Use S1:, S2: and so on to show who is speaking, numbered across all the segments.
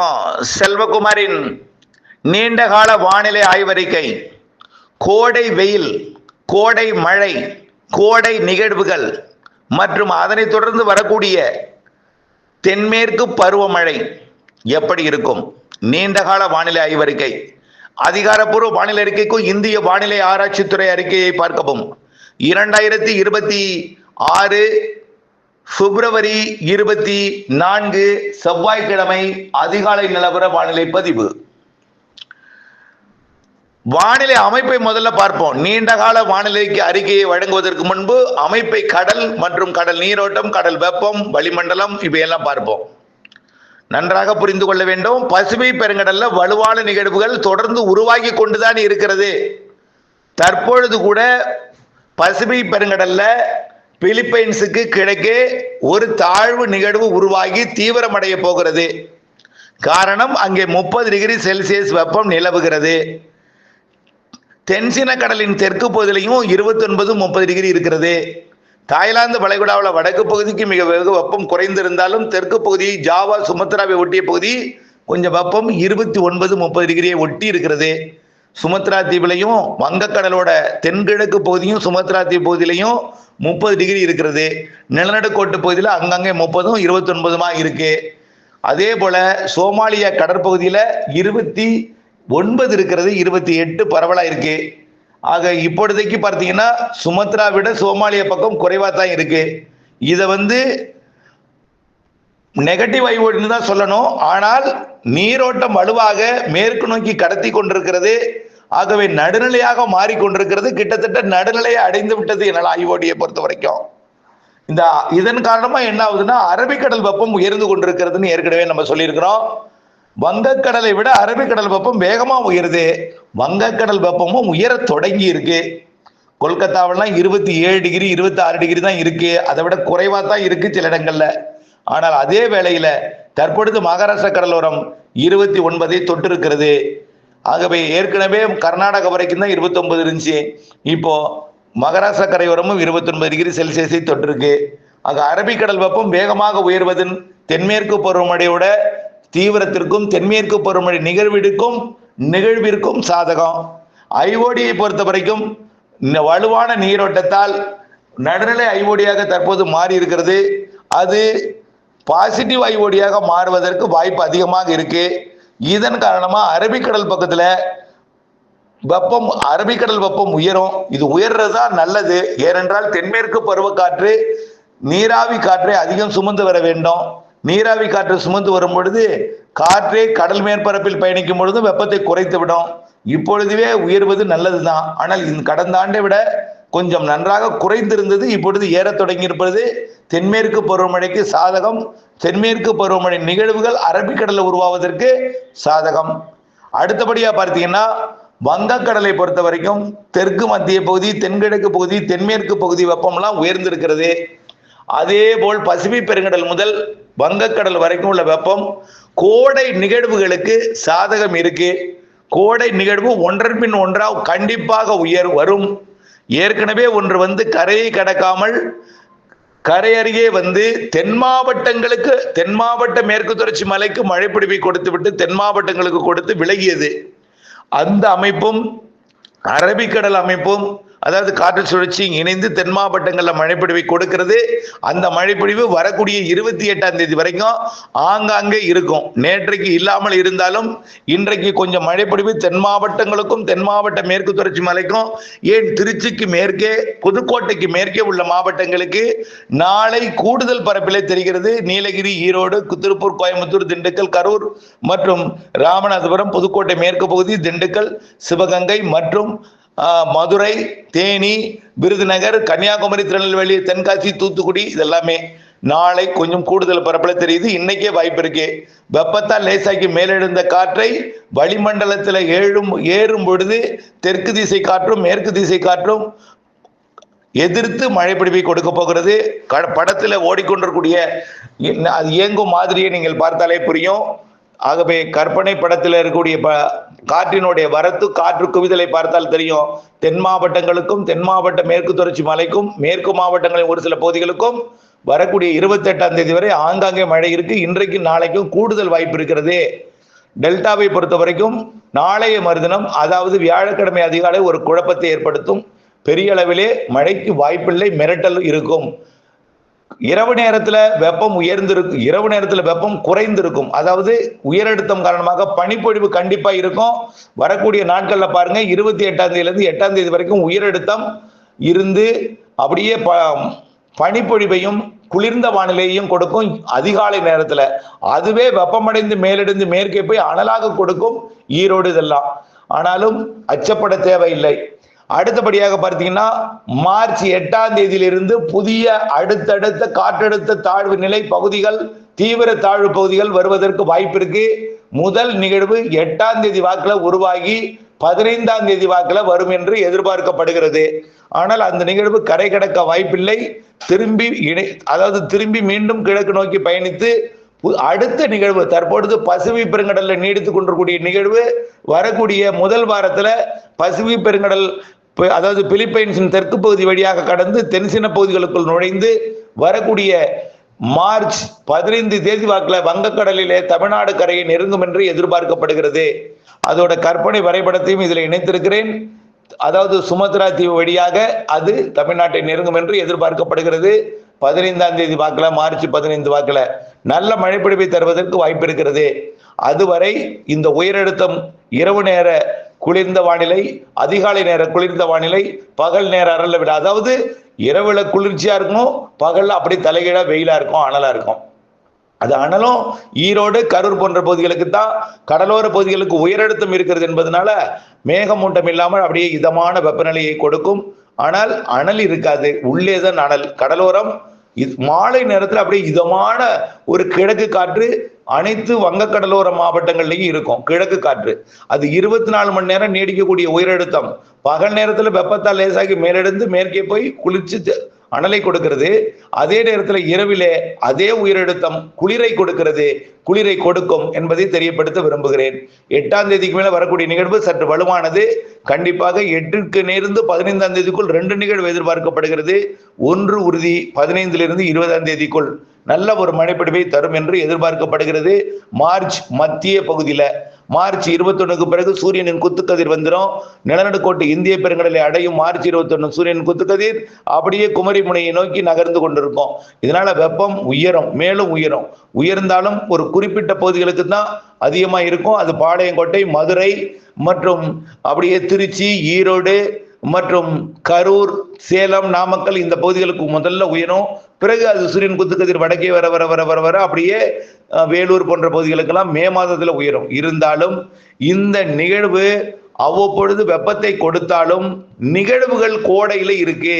S1: பார்ப்போம். செல்வகுமாரின் நீண்டகால வானிலை ஆய்வறிக்கை. கோடை வெயில், கோடை மழை, கோடை நிகழ்வுகள் மற்றும் அதனைத் தொடர்ந்து வரக்கூடிய தென்மேற்கு பருவமழை எப்படி இருக்கும்? நீண்டகால வானிலை ஆய்வறிக்கை. அதிகாரப்பூர்வ வானிலை அறிக்கைக்கும் இந்திய வானிலை ஆராய்ச்சித்துறை அறிக்கையை பார்க்கவும். 2026 பிப்ரவரி 24 செவ்வாய்க்கிழமை அதிகாலை நிலவர வானிலை பதிவு. வானிலை அமைப்பை முதல்ல பார்ப்போம். நீண்டகால வானிலைக்கு அறிக்கையை வழங்குவதற்கு முன்பு அமைப்பை கடல் மற்றும் கடல் நீரோட்டம், கடல் வெப்பம், வளிமண்டலம் இவையெல்லாம் பார்ப்போம். நன்றாக புரிந்து கொள்ள வேண்டும். பசிபிக் பெருங்கடல்ல வலுவான நிகழ்வுகள் தொடர்ந்து உருவாகி கொண்டுதான் இருக்கிறது. தற்பொழுது கூட பசிபிக் பெருங்கடல்ல பிலிப்பைன்ஸுக்கு கிழக்கே ஒரு தாழ்வு நிகழ்வு உருவாகி தீவிரமடைய போகிறது. காரணம், அங்கே 30 டிகிரி செல்சியஸ் வெப்பம் நிலவுகிறது. தென்சீன கடலின் தெற்கு பகுதியிலையும் 29-30 டிகிரி இருக்கிறது. தாய்லாந்து வளைகுடாவில் வடக்கு பகுதிக்கு மிக வெகு வெப்பம் குறைந்திருந்தாலும் தெற்கு பகுதி, ஜாவா, சுமத்ராவை ஒட்டிய பகுதி கொஞ்சம் வெப்பம் 29-30 டிகிரியை ஒட்டி இருக்கிறது. சுமத்ரா தீவிலையும் வங்கக்கடலோட தென்கிழக்கு பகுதியும் சுமத்ரா தீவு பகுதியிலையும் 30 டிகிரி இருக்கிறது. நிலநடுக்கோட்டு பகுதியில் அங்கங்கே 30, 29 இருக்கு. அதே போல சோமாலியா கடற்பகுதியில் 29 இருக்கிறது, 28 பரவலா இருக்கு. ஆக இப்பொழுதைக்கு பார்த்தீங்கன்னா சுமத்ரா விட சோமாலியா பக்கம் குறைவா தான் இருக்கு. இதை நெகட்டிவ் ஐஓடின்னு தான் சொல்லணும். ஆனால் நீரோட்டம் வலுவாக மேற்கு நோக்கி கடத்தி கொண்டிருக்கிறது. ஆகவே நடுநிலையாக மாறிக்கொண்டிருக்கிறது. கிட்டத்தட்ட நடுநிலையை அடைந்து விட்டது என்னால் ஐஓடியை பொறுத்த வரைக்கும். இதன் காரணமா என்ன ஆகுதுன்னா, அரபிக்கடல் வெப்பம் உயர்ந்து கொண்டிருக்கிறதுன்னு ஏற்கனவே நம்ம சொல்லியிருக்கிறோம். வங்கக்கடலை விட அரபிக்கடல் வெப்பம் வேகமா உயருது. வங்கக்கடல் வெப்பமும் உயர தொடங்கி இருக்கு. கொல்கத்தாவெல்லாம் 27 டிகிரி 26 டிகிரி தான் இருக்கு. அதை விட குறைவா தான் இருக்கு சில இடங்கள்ல. ஆனால் அதே வேளையில தற்பொழுது மகாராஷ்டிரா கடலோரம் 29 தொட்டு இருக்கிறது. ஆகவே ஏற்கனவே கர்நாடகா வரைக்கும் தான் 29 இருந்துச்சு. இப்போ மகாராஷ்டிரா கரையோரமும் 29 டிகிரி செல்சியஸை தொட்டிருக்கு. ஆக அரபிக்கடல் வெப்பம் வேகமாக உயர்வதன் தென்மேற்கு பருவமழையோட தீவிரத்திற்கும் தென்மேற்கு பருவமழை நிகழ்விற்கும் சாதகம். ஐஓடியை பொறுத்த வரைக்கும் வலுவான நீரோட்டத்தால் நடுநிலை ஐஓடியாக தற்போது மாறி இருக்கிறது. அது பாசிட்டிவ் ஐஓடியாக மாறுவதற்கு வாய்ப்பு அதிகமாக இருக்கு. இதன் காரணமா அரபிக்கடல் பக்கத்துல அரபிக்கடல் வெப்பம் உயரும். இது உயர்றதுதான் நல்லது. ஏனென்றால் தென்மேற்கு பருவக்காற்று நீராவி காற்றை அதிகம் சுமந்து வர வேண்டும். நீராவி காற்று சுமந்து வரும் பொழுது காற்றே கடல் மேற்பரப்பில் பயணிக்கும் பொழுது வெப்பத்தை குறைத்து விடும். இப்பொழுதுவே உயர்வது நல்லதுதான். ஆனால் கடந்த ஆண்டை விட கொஞ்சம் நன்றாக குறைந்திருந்தது. இப்பொழுது ஏற தொடங்கி இருப்பது தென்மேற்கு பருவமழைக்கு சாதகம். தென்மேற்கு பருவமழை நிகழ்வுகள் அரபிக்கடலில் உருவாவதற்கு சாதகம். அடுத்தபடியா பார்த்தீங்கன்னா, வங்கக்கடலை பொறுத்த வரைக்கும் தெற்கு மத்திய பகுதி, தென்கிழக்கு பகுதி, தென்மேற்கு பகுதி வெப்பம்லாம் உயர்ந்திருக்கிறது. அதே போல் பசிபிக் பெருங்கடல் முதல் வங்கக்கடல் வரைக்கும் உள்ள வெப்பம் கோடை நிகழ்வுகளுக்கு சாதகம் இருக்கு. கோடை நிகழ்வு ஒன்றன் பின் ஒன்றா கண்டிப்பாக வரும். ஏற்கனவே ஒன்று கரையை கடக்காமல் கரை அருகே தென் மாவட்ட மேற்கு தொடர்ச்சி மலைக்கு மழை பிடிப்பை கொடுத்து விட்டு தென் மாவட்டங்களுக்கு கொடுத்து விலகியது. அந்த அமைப்பும் அரபிக்கடல் அமைப்பும், அதாவது காற்று சுழற்சி இணைந்து தென் மாவட்டங்களில் மழைப்பிடிவை கொடுக்கிறது. அந்த மழைப்பிடிவு வரக்கூடிய 28ஆம் தேதி வரைக்கும் ஆங்காங்கே இருக்கும். நேற்றைக்கு இல்லாமல் இருந்தாலும் இன்றைக்கு கொஞ்சம் மழைப்பிடிவு தென் மாவட்டங்களுக்கும் தென் மாவட்ட மேற்கு தொடர்ச்சி மலைக்கும், ஏன் திருச்சிக்கு மேற்கே, புதுக்கோட்டைக்கு மேற்கே உள்ள மாவட்டங்களுக்கு நாளை கூடுதல் பரப்பிலே தெரிகிறது. நீலகிரி, ஈரோடு, திருப்பூர், கோயம்புத்தூர், திண்டுக்கல், கரூர் மற்றும் ராமநாதபுரம், புதுக்கோட்டை மேற்கு பகுதி, திண்டுக்கல், சிவகங்கை மற்றும் மதுரை, தேனி, விருதுநகர், கன்னியாகுமரி, திருநெல்வேலி, தென்காசி, தூத்துக்குடி இதெல்லாமே நாளை கொஞ்சம் கூடுதல் பரப்பல தெரியுது. இன்னைக்கே வாய்ப்பு இருக்கு. வெப்பத்தால் லேசாக்கி மேலெழுந்த காற்றை வளிமண்டலத்தில் ஏறும் பொழுது தெற்கு திசை காற்றும் மேற்கு திசை காற்றும் எதிர்த்து மழை பிடிப்பை கொடுக்க போகிறது. படத்தில் ஓடிக்கொண்டிருக்கூடிய அது இயங்கும் மாதிரியை நீங்கள் பார்த்தாலே புரியும். ஆகவே கற்பனை படத்தில் இருக்கக்கூடிய காற்றினுடைய வரத்து, காற்று குவிதலை பார்த்தால் தெரியும். தென் மாவட்டங்களுக்கும் தென் மாவட்ட மேற்கு தொடர்ச்சி மலைக்கும் மேற்கு மாவட்டங்களின் ஒரு சில பகுதிகளுக்கும் வரக்கூடிய 28ஆம் தேதி வரை ஆங்காங்கே மழை இருக்கு. இன்றைக்கும் நாளைக்கும் கூடுதல் வாய்ப்பு இருக்கிறது. டெல்டாவை பொறுத்த வரைக்கும் நாளைய மறுதினம், அதாவது வியாழக்கிழமை அதிகாலை ஒரு குழப்பத்தை ஏற்படுத்தும். பெரிய அளவிலே மழைக்கு வாய்ப்பில்லை, மிரட்டல் இருக்கும். இரவு நேரத்துல வெப்பம் உயர்ந்திருக்கும், இரவு நேரத்துல வெப்பம் குறைந்திருக்கும். அதாவது உயரழுத்தம் காரணமாக பனிப்பொழிவு கண்டிப்பா இருக்கும். வரக்கூடிய நாட்கள்ல பாருங்க, 28ஆம் தேதியிலிருந்து 8ஆம் தேதி வரைக்கும் உயரழுத்தம் இருந்து அப்படியே பனிப்பொழிவையும் குளிர்ந்த வானிலையையும் கொடுக்கும் அதிகாலை நேரத்துல. அதுவே வெப்பமடைந்து மேலெடுந்து மேற்கே போய் அனலாக கொடுக்கும் ஈரோடு இதெல்லாம். ஆனாலும் அச்சப்பட தேவையில்லை. அடுத்தபடியாக பார்த்தீங்கன்னா, மார்ச் 8ஆம் தேதியிலிருந்து புதிய அடுத்தடுத்த காற்றழுத்த தாழ்வு நிலை பகுதிகள், தீவிர தாழ்வு பகுதிகள் வருவதற்கு வாய்ப்பு இருக்கு. முதல் நிகழ்வு 8ஆம் தேதி வாக்குல உருவாகி 15ஆம் தேதி வாக்குல வரும் என்று எதிர்பார்க்கப்படுகிறது. ஆனால் அந்த நிகழ்வு கரை கடக்க வாய்ப்பில்லை. திரும்பி மீண்டும் கிழக்கு நோக்கி பயணித்து அடுத்த நிகழ்வு தற்பொழுது பசிபிக் பெருங்கடல்ல நீடித்துக் கொண்டிருக்கூடிய நிகழ்வு வரக்கூடிய முதல் வாரத்துல பசிபிக் பெருங்கடல், அதாவது பிலிப்பைன்ஸின் தெற்கு பகுதி வழியாக கடந்து தென்சீன பகுதிகளுக்குள் நுழைந்து வரக்கூடிய மார்ச் 15 தேதி வாக்குல வங்கக்கடலிலே தமிழ்நாடு கரையை நெருங்கும் என்று எதிர்பார்க்கப்படுகிறது. அதோட கற்பனை வரைபடத்தையும் இதில் இணைத்திருக்கிறேன். அதாவது சுமத்ரா தீவு வழியாக அது தமிழ்நாட்டை நெருங்கும் என்று எதிர்பார்க்கப்படுகிறது. 15ஆம் தேதி வாக்குல, மார்ச் 15 வாக்குல நல்ல மழைப்பொழிவை தருவதற்கு வாய்ப்பு இருக்கிறது. அதுவரை இந்த உயரழுத்தம் இரவு நேர குளிர்ந்த வானிலை, அதிகாலை நேர குளிர்ந்த வானிலை, பகல் நேர அறல விட, அதாவது இரவுல குளிர்ச்சியா இருக்கும், பகல்ல அப்படி தலைகீழா வெயிலா இருக்கும், அனலா இருக்கும். அது அனலும் ஈரோடு, கரூர் போன்ற பகுதிகளுக்கு தான், கடலோர பகுதிகளுக்கு உயரழுத்தம் இருக்கிறது என்பதனால மேகமூட்டம் இல்லாமல் அப்படியே இதமான வெப்பநிலையை கொடுக்கும். ஆனால் அனல் இருக்காது, உள்ளேதான் அனல். கடலோரம் மாலை நேரத்தில் அப்படியே இதமான ஒரு கிழக்கு காற்று அனைத்து வங்கக்கடலோர மாவட்டங்கள்லயும் இருக்கும். கிழக்கு காற்று அது 24 மணி நேரம் நீடிக்கக்கூடிய உயரழுத்தம். பகல் நேரத்துல வெப்பத்தால் லேசாகி மேலெடுந்து மேற்கே போய் குளிர்ச்சி அனலை கொடுக்கிறது. அதே நேரத்தில் இரவிலே அதே உயரழுத்தம் குளிரை கொடுக்கிறது, குளிரை கொடுக்கும் என்பதை தெரியப்படுத்த விரும்புகிறேன். 8ஆம் தேதிக்கு மேல வரக்கூடிய நிகழ்வு சற்று வலுவானது. கண்டிப்பாக 8க்கு நேர்ந்து 15ஆம் தேதிக்குள் 2 நிகழ்வு எதிர்பார்க்கப்படுகிறது. ஒன்று உறுதி, 15லிருந்து 20ஆம் தேதிக்குள் நல்ல ஒரு மழைப்பொழிவை தரும் என்று எதிர்பார்க்கப்படுகிறது. மார்ச் மத்திய பகுதியில மார்ச் 21க்கு பிறகு சூரியனின் குத்துக்கதிர் வந்துடும். நிலநடுக்கோட்டு இந்திய பெருங்கடலை அடையும் மார்ச் 21 சூரியன் குத்துக்கதிர் அப்படியே குமரி முனையை நோக்கி நகர்ந்து கொண்டிருக்கும். இதனால வெப்பம் உயரும், மேலும் உயரும். உயர்ந்தாலும் ஒரு குறிப்பிட்ட பகுதிகளுக்கு தான் அதிகமா இருக்கும். அது பாளையங்கோட்டை, மதுரை மற்றும் அப்படியே திருச்சி, ஈரோடு மற்றும் கரூர், சேலம், நாமக்கல் இந்த பகுதிகளுக்கு முதல்ல உயரும். பிறகு அது சூரியன் குத்துக்கதிர் வடக்கே வர வர வர வர வர அப்படியே வேலூர் போன்ற பகுதிகளுக்கெல்லாம் மே மாதத்துல உயரும். இருந்தாலும் இந்த நிகழ்வு அவ்வப்பொழுது வெப்பத்தை கொடுத்தாலும் நிகழ்வுகள் கோடையில இருக்கு.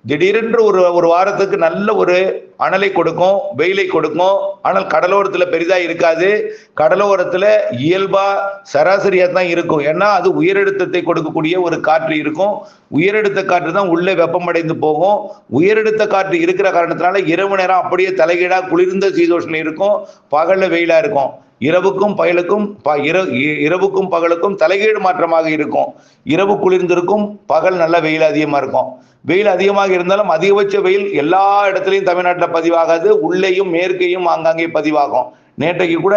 S1: திடீரென்று ஒரு வாரத்துக்கு நல்ல ஒரு அனலை கொடுக்கும், வெயிலை கொடுக்கும். ஆனால் கடலோரத்துல பெரிதா இருக்காது. கடலோரத்துல இயல்பா சராசரியா தான் இருக்கும். ஏன்னா அது உயரழுத்தத்தை கொடுக்கக்கூடிய ஒரு காற்று இருக்கும். உயரழுத்த காற்று தான் உள்ளே வெப்பமடைந்து போகும். உயரழுத்த காற்று இருக்கிற காரணத்தினால இரவு நேரம் அப்படியே தலைகீழா குளிர்ந்த சீதோஷணம் இருக்கும், பகல்ல வெயிலா இருக்கும். இரவுக்கும் பகலுக்கும் தலைகீழ் மாற்றமாக இருக்கும். இரவு குளிர்ந்திருக்கும், பகல் நல்ல வெயில் அதிகமா இருக்கும். வெயில் அதிகமாக இருந்தாலும் அதிகபட்ச வெயில் எல்லா இடத்துலையும் தமிழ்நாட்டில் பதிவாகாது. உள்ளேயும் மேற்கையும் ஆங்காங்கே பதிவாகும். நேற்றைக்கு கூட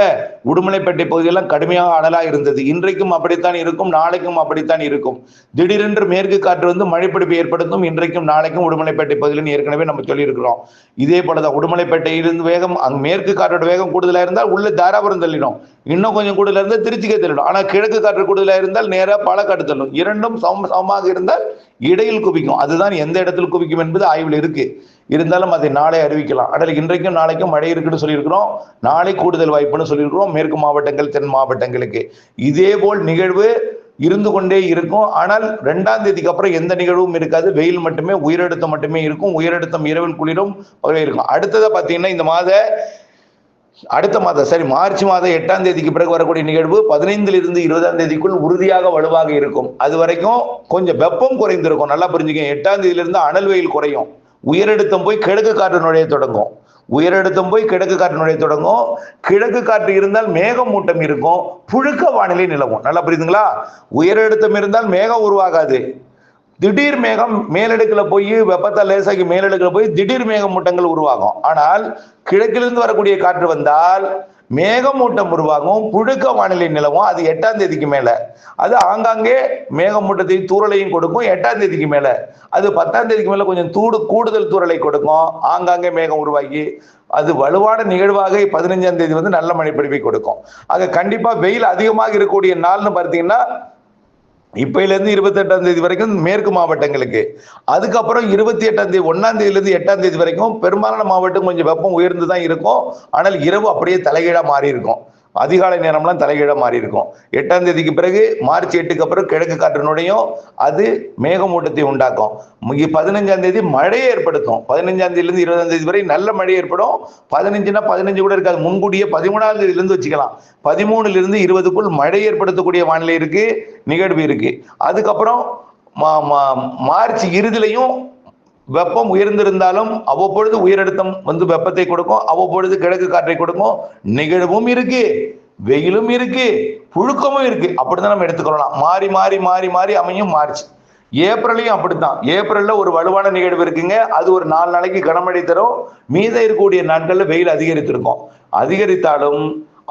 S1: உடுமலைப்பேட்டை பகுதியெல்லாம் கடுமையாக அனலா இருந்தது. இன்றைக்கும் அப்படித்தான் இருக்கும், நாளைக்கும் அப்படித்தான் இருக்கும். திடீரென்று மேற்கு காற்று வந்து மழைப்பிடிப்பை ஏற்படுத்தும். இன்றைக்கும் நாளைக்கும் உடுமலைப்பேட்டை பகுதியில் ஏற்கனவே நம்ம சொல்லியிருக்கிறோம். இதே போலதான் உடுமலைப்பேட்டையிலிருந்து வேகம், அங்க மேற்கு காற்றோட வேகம் கூடுதலா இருந்தால் உள்ள தாராபுரம் தள்ளிடும், இன்னும் கொஞ்சம் கூடுதலா இருந்தால் திருச்சிக்கே தள்ளிடும். ஆனா கிழக்கு காற்று கூடுதலா இருந்தால் நேரா பாலக்காடு தள்ளும். இரண்டும் சமமாக இருந்தால் இடையில் குவிக்கும். அதுதான் எந்த இடத்தில் குவிக்கும் என்பது ஆய்வில் இருக்கு. இருந்தாலும் அதை நாளை அறிவிக்கலாம். ஆனால் இன்றைக்கும் நாளைக்கும் மழை இருக்குன்னு சொல்லியிருக்கிறோம். நாளை கூடுதல் வாய்ப்புன்னு சொல்லியிருக்கிறோம் மேற்கு மாவட்டங்கள், தென் மாவட்டங்களுக்கு. இதே போல் நிகழ்வு இருந்து கொண்டே இருக்கும். ஆனால் 2ஆம் தேதிக்கு அப்புறம் எந்த நிகழ்வும் இருக்காது. வெயில் மட்டுமே, உயரழுத்தம் மட்டுமே இருக்கும். உயரழுத்தம் இரவில் குளிரும் இருக்கும். அடுத்ததை பார்த்தீங்கன்னா இந்த மார்ச் மாதம் 8ஆம் தேதிக்கு பிறகு வரக்கூடிய நிகழ்வு 15லிருந்து 20ஆம் தேதிக்குள் உறுதியாக வலுவாக இருக்கும். அது வரைக்கும் கொஞ்சம் வெப்பம் குறைந்திருக்கும். நல்லா புரிஞ்சுக்கங்க. 8ஆம் தேதியிலிருந்து அனல் வெயில் குறையும். உயரழுத்தம் போய் கிழக்கு காற்று நுழைய தொடங்கும். கிழக்கு காற்று இருந்தால் மேகமூட்டம் இருக்கும், புழுக்க வானிலை நிலவும். நல்லா புரியுதுங்களா? உயரழுத்தம் இருந்தால் மேகம் உருவாகாது. திடீர் மேகம் மேலடுக்குல போய் வெப்பத்தால் லேசாகி மேலடுக்குல போய் திடீர் மேகமூட்டங்கள் உருவாகும். ஆனால் கிழக்கிலிருந்து வரக்கூடிய காற்று வந்தால் மேகமூட்டம் உருவாகும், புழுக்க வானிலை நிலவும். அது 8ஆம் தேதிக்கு மேல. அது ஆங்காங்கே மேகமூட்டத்தையும் தூறலையும் கொடுக்கும் 8ஆம் தேதிக்கு மேல. அது 10ஆம் தேதிக்கு மேல கொஞ்சம் கூடுதல் தூறலை கொடுக்கும். ஆங்காங்கே மேகம் உருவாகி அது வலுவான நிகழ்வாக 15ஆம் தேதி வந்து நல்ல மழை பொழிவை கொடுக்கும். ஆக கண்டிப்பா வெயில் அதிகமாக இருக்கக்கூடிய நாள்னு பார்த்தீங்கன்னா இப்பையில இருந்து 28ஆம் தேதி வரைக்கும் மேற்கு மாவட்டங்களுக்கு, அதுக்கப்புறம் 28ஆம் தேதி 1ஆம் தேதியில இருந்து 8ஆம் தேதி வரைக்கும் பெரும்பாலான மாவட்டம் கொஞ்சம் வெப்பம் உயர்ந்து தான் இருக்கும். ஆனால் இரவு அப்படியே தலைகீழா மாறி இருக்கும். அதிகாலை நேரம்லாம் தலைகீழா மாறி இருக்கும். 8ஆம் தேதிக்கு பிறகு மார்ச் 8க்கு அப்புறம் கிழக்கு காற்றினுடையும் அது மேகமூட்டத்தை உண்டாக்கும். 15ஆம் தேதி மழையை ஏற்படுத்தும். 15ஆம் தேதியிலிருந்து 20ஆம் தேதி வரை நல்ல மழை ஏற்படும். 15னா 15 கூட இருக்காது, முன்கூட்டியே 13ஆம் தேதியிலிருந்து வச்சுக்கலாம். 13லிருந்து 20க்குள் மழை ஏற்படுத்தக்கூடிய வானிலை இருக்கு, நிகழ்வு இருக்கு. அதுக்கப்புறம் மார்ச் இறுதியிலையும் வெப்பம் உயர்ந்திருந்தாலும் அவ்வப்பொழுது உயரழுத்தம் வந்து வெப்பத்தை கொடுக்கும், அவ்வப்பொழுது கிழக்கு காற்றை கொடுக்கும். நிகழ்வும் இருக்கு, வெயிலும் இருக்கு, புழுக்கமும் இருக்கு. அப்படிதான் நம்ம எடுத்துக்கொள்ளலாம். மாறி மாறி மாறி மாறி அமையும் மார்ச். ஏப்ரலையும் அப்படித்தான். ஏப்ரல்ல ஒரு வலுவான நிகழ்வு இருக்குங்க. அது ஒரு 4 நாளைக்கு கனமழை தரும். மீத இருக்கக்கூடிய நாட்கள்ல வெயில் அதிகரித்திருக்கும். அதிகரித்தாலும்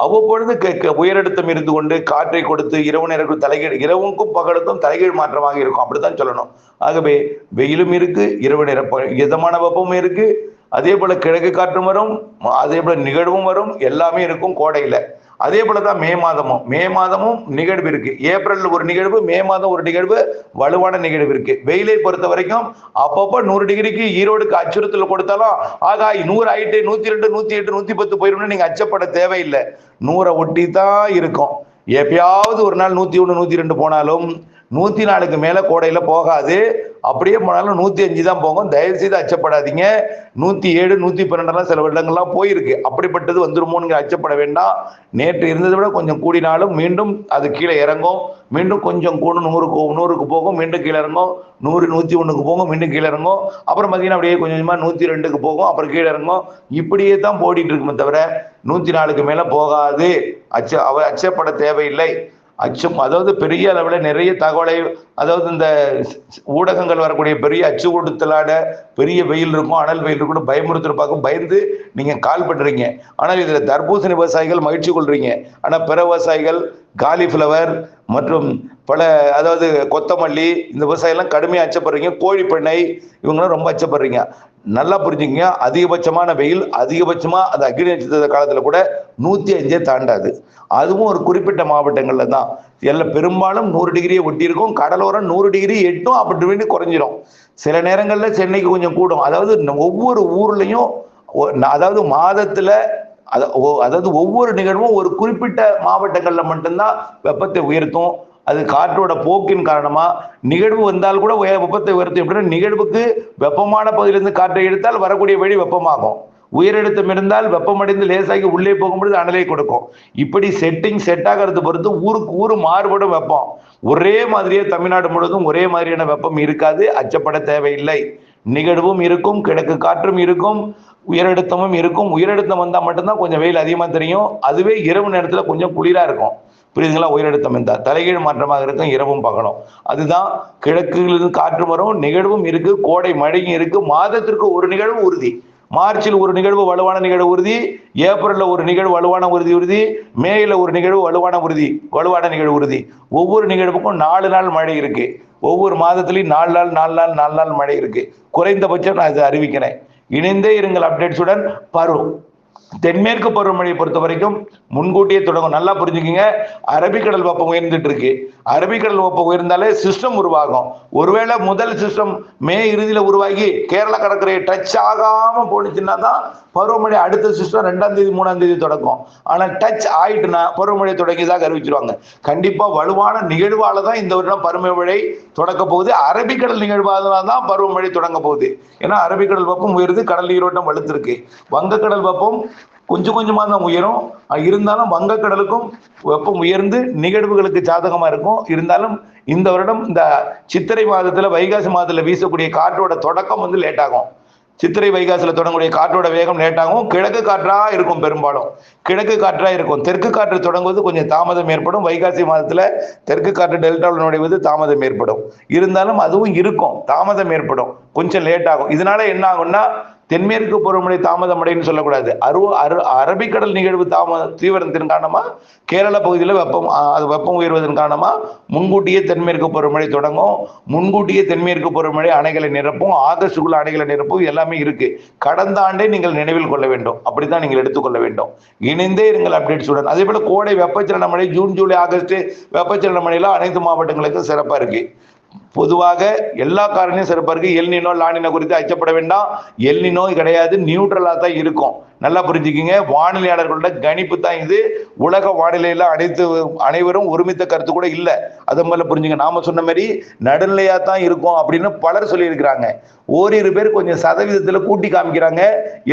S1: அவ்வப்பொழுது உயரழுத்தம் இருந்து கொண்டு காற்றை கொடுத்து இரவு நேரத்தில் தலைகீழ், இரவுக்கும் பகலுக்கும் தலைகீழ் மாற்றமாக இருக்கும். அப்படித்தான் சொல்லணும். ஆகவே வெயிலும் இருக்கு, இரவு நேர இதமான வெப்பமும் இருக்கு, அதே போல கிழக்கு காற்றும் வரும், அதே போல நிகழ்வும் வரும், எல்லாமே இருக்கும் கோடையில. அதே போலதான் மே மாதமும் நிகழ்வு இருக்கு. ஏப்ரல் ஒரு நிகழ்வு, மே மாதம் ஒரு நிகழ்வு, வலுவான நிகழ்வு இருக்கு. வெயிலை பொறுத்த வரைக்கும் அப்பப்போ 100 டிகிரிக்கு ஈரோடுக்கு அச்சுறுத்தல் கொடுத்தாலும் ஆகா 100 ஆயிட்டு 102 108 110 போயிடும் நீங்க அச்சப்பட தேவையில்லை. 100 ஒட்டி தான் இருக்கும். எப்பயாவது ஒரு நாள் 101 102 போனாலும் 104க்கு மேல கோடையில போகாது. அப்படியே போனாலும் 105 தான் போகும். தயவு செய்து அச்சப்படாதீங்க. 107 112 சில வருடங்கள்லாம் போயிருக்கு. அப்படிப்பட்டது வந்துருமோன்னு அச்சப்பட வேண்டாம். நேற்று இருந்ததை விட கொஞ்சம் கூடினாலும் மீண்டும் அது கீழே இறங்கும். மீண்டும் கொஞ்சம் கூடும், 100க்கு போகும், மீண்டும் கீழே இறங்கும். 100 101க்கு போகும், மீண்டும் கீழே இறங்கும். அப்புறம் பார்த்தீங்கன்னா அப்படியே கொஞ்சமா 102க்கு போகும், அப்புறம் கீழே இறங்கும். இப்படியே தான் போடிட்டு இருக்குமே தவிர 104க்கு மேல போகாது. அச்சப்பட தேவையில்லை. அச்சம், அதாவது பெரிய அளவில் நிறைய தகவலை, அதாவது இந்த ஊடகங்கள் வரக்கூடிய பெரிய அச்சு கொடுத்தலாட பெரிய வெயில் இருக்கும், அனல் வெயில் இருக்கும், பயமுறுத்திருப்பாங்க, பயந்து நீங்க கால் பண்றீங்க. ஆனால் இதுல தர்பூசணி விவசாயிகள் மகிழ்ச்சி கொள்றீங்க. ஆனா பிற விவசாயிகள் காலிஃபிளவர் மற்றும் பல, அதாவது கொத்தமல்லி, இந்த விவசாயம்லாம் கடுமையாக அச்சப்படுறீங்க. கோழி பண்ணை இவங்களாம் ரொம்ப அச்சப்படுறீங்க. நல்லா புரிஞ்சுக்கங்க, அதிகபட்சமான வெயில் அதிகபட்சமா அந்த அக்னி நட்சத்திர காலத்துல கூட 105 தாண்டாது. அதுவும் ஒரு குறிப்பிட்ட மாவட்டங்கள்ல தான். எல்லாம் பெரும்பாலும் 100 டிகிரியை ஒட்டி இருக்கும். கடலோரம் 100 டிகிரி எட்டும், அப்படி குறைஞ்சிரும். சில நேரங்கள்ல சென்னைக்கு கொஞ்சம் கூடும். அதாவது ஒவ்வொரு ஊர்லயும், அதாவது மாதத்துல, அதாவது ஒவ்வொரு நிகழ்வும் ஒரு குறிப்பிட்ட மாவட்டங்கள்ல மட்டும்தான் வெப்பத்தை உயர்த்தும். அது காற்றோட போக்கின் காரணமா நிகழ்வு வந்தால் கூட வெப்பத்தை உயர்த்தும். எப்படின்னா நிகழ்வுக்கு வெப்பமான பகுதியிலிருந்து காற்றை எடுத்தால் வரக்கூடிய வழி வெப்பமாகும். உயரழுத்தம் இருந்தால் வெப்பமடைந்து லேசாகி உள்ளே போகும்பொழுது அனலை கொடுக்கும். இப்படி செட் ஆகிறது பொறுத்து ஊருக்கு ஊரு மாறுபடும் வெப்பம். ஒரே மாதிரியே தமிழ்நாடு முழுவதும் ஒரே மாதிரியான வெப்பம் இருக்காது. அச்சப்பட தேவையில்லை. நிகழ்வும் இருக்கும், கிழக்கு காற்றும் இருக்கும், உயரழுத்தமும் இருக்கும். உயரழுத்தம் வந்தா மட்டும்தான் கொஞ்சம் வெயில் அதிகமா தெரியும். அதுவே இரவு நேரத்துல கொஞ்சம் குளிரா இருக்கும். புரியுதுங்களா? உயரழுத்தம் இருந்தால் தலைகீழ் மாற்றமாக இருக்கும், இரவும் பகலும். அதுதான் கிழக்கிலிருந்து காற்று வரும், நிகழ்வும் இருக்கு, கோடை மழையும் இருக்கு. மாதத்திற்கு ஒரு நிகழ்வு உறுதி. மார்ச்சில் ஒரு நிகழ்வு வலுவான நிகழ்வு உறுதி, ஏப்ரல்ல ஒரு நிகழ்வு வலுவான உறுதி, மேயில ஒரு நிகழ்வு வலுவான நிகழ்வு உறுதி. ஒவ்வொரு நிகழ்வுக்கும் 4 நாள் மழை இருக்கு. ஒவ்வொரு மாதத்திலையும் 4 நாள் மழை இருக்கு. குறைந்தபட்சம் நான் இதை அறிவிக்கிறேன். இணைந்தே இருங்கள் அப்டேட்ஸுடன். தென்மேற்கு பருவமழையை பொறுத்த வரைக்கும் முன்கூட்டியே தொடங்கும். நல்லா புரிஞ்சுக்கங்க, அரபிக்கடல் வெப்பம் உயர்ந்துட்டு இருக்கு. அரபிக்கடல் வெப்பம் உயர்ந்தாலே சிஸ்டம் உருவாகும். ஒருவேளை முதல் சிஸ்டம் மே இறுதியில உருவாகி கேரளா கடற்கரையை டச் ஆகாம போனுச்சுன்னா தான் பருவமழை அடுத்த சிஸ்டம் 2ஆம் தேதி 3ஆம் தேதி தொடங்கும். ஆனா டச் ஆயிட்டுனா பருவமழை தொடங்கியதாக அறிவிச்சிருவாங்க. கண்டிப்பா வலுவான நிகழ்வால தான் இந்த வருடம் பருவமழை தொடக்க போகுது. அரபிக்கடல் நிகழ்வால தான் பருவமழை தொடங்க போகுது. ஏன்னா அரபிக்கடல் வெப்பம் உயருது, கடல் நீரோட்டம் வலுத்திருக்கு. வங்கக்கடல் வெப்பம் கொஞ்சம் கொஞ்சமா தான் உயரும். இருந்தாலும் வங்கக்கடலுக்கும் வெப்பம் உயர்ந்து நிகழ்வுகளுக்கு சாதகமா இருக்கும். இருந்தாலும் இந்த வருடம் இந்த சித்திரை மாதத்துல, வைகாசி மாதத்துல வீசக்கூடிய காற்றோட தொடக்கம் வந்து லேட் ஆகும். சித்திரை வைகாசில தொடங்கக்கூடிய காற்றோட வேகம் லேட் ஆகும். கிழக்கு காற்றா இருக்கும், பெரும்பாலும் கிழக்கு காற்றா இருக்கும். தெற்கு காற்று தொடங்குவது கொஞ்சம் தாமதம் ஏற்படும். வைகாசி மாதத்துல தெற்கு காற்று டெல்டாவில் நுழைவது தாமதம் ஏற்படும். இருந்தாலும் அதுவும் இருக்கும், தாமதம் ஏற்படும், கொஞ்சம் லேட் ஆகும். இதனால என்ன ஆகும்னா தென்மேற்கு பருவமழை தாமதமடைன்னு சொல்லக்கூடாது. அரபிக்கடல் நிகழ்வு தீவிரத்தின் காரணமா கேரள பகுதியில் வெப்பம் உயர்வதன் காரணமா முன்கூட்டியே தென்மேற்கு பருவமழை தொடங்கும். முன்கூட்டியே தென்மேற்கு பருவமழை அணைகளை நிரப்பும். ஆகஸ்டுக்குள்ள அணைகளை நிரப்பும். எல்லாமே இருக்கு. கடந்த ஆண்டே நீங்கள் நினைவில் கொள்ள வேண்டும். அப்படித்தான் நீங்கள் எடுத்துக்கொள்ள வேண்டும். இணைந்தே இருங்கள் அப்டேட்ஸுடன். அதே போல கோடை வெப்பச்சலன மழை ஜூன், ஜூலை, ஆகஸ்ட் வெப்பச்சலன மழையில அனைத்து மாவட்டங்களுக்கும் சிறப்பா இருக்கு. பொதுவாக எல்லா காரணியும் சிறப்பா இருக்கு. எல்னினோ லானினோ குறித்து அச்சப்பட வேண்டாம். எல்னினோ கிடையாது, நியூட்ரலா தான் இருக்கும். நல்லா புரிஞ்சுக்கிங்க. வானிலையாளர்களோட கணிப்பு தான் இது. உலக வானிலையில அனைவரும் ஒருமித்த கருத்து கூட இல்ல. அது முதல்ல புரிஞ்சுங்க. நாம சொன்ன மாதிரி நடுநிலையா தான் இருக்கும் அப்படின்னு பலர் சொல்லி இருக்கிறாங்க. ஓரிரு பேர் கொஞ்சம் சதவீதத்துல கூட்டி காமிக்கிறாங்க.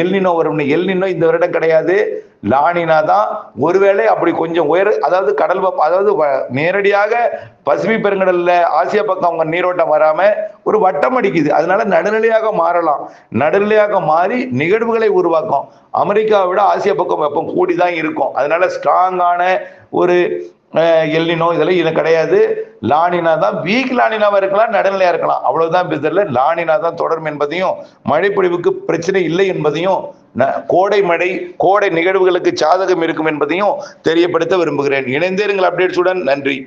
S1: எல்னினோ வரும். எல்னினோ இந்த வருடம் கிடையாது. லானினா தான். ஒருவேளை அப்படி கொஞ்சம் அதாவது கடல் அதாவது நேரடியாக பசிபிக் பெருங்கடல்ல ஆசியா பக்கம் அவங்க நீரோட்டம் வராம ஒரு வட்டம் அடிக்குது. அதனால நடுநிலையாக மாறலாம். நடுநிலையாக மாறி நிகழ்வுகளை உருவாக்கும். அமெரிக்காவை விட ஆசியா பக்கம் வெப்பம் கூடிதான் இருக்கும். அதனால ஸ்ட்ராங்கான ஒரு எல்னினோ இதெல்லாம் கிடையாது. லானினா தான். வீக் லானினாவா இருக்கலாம், நடுநிலையா இருக்கலாம். அவ்வளவுதான் தெரியல. லானினா தான் தொடரும் என்பதையும், மழைப்பொழிவுக்கு பிரச்சனை இல்லை என்பதையும், கோடை நிகழ்வுகளுக்கு சாதகம் இருக்கும் என்பதையும் தெரியப்படுத்த விரும்புகிறேன். இணைந்தேருங்கள் அப்டேட்ஸுடன். நன்றி.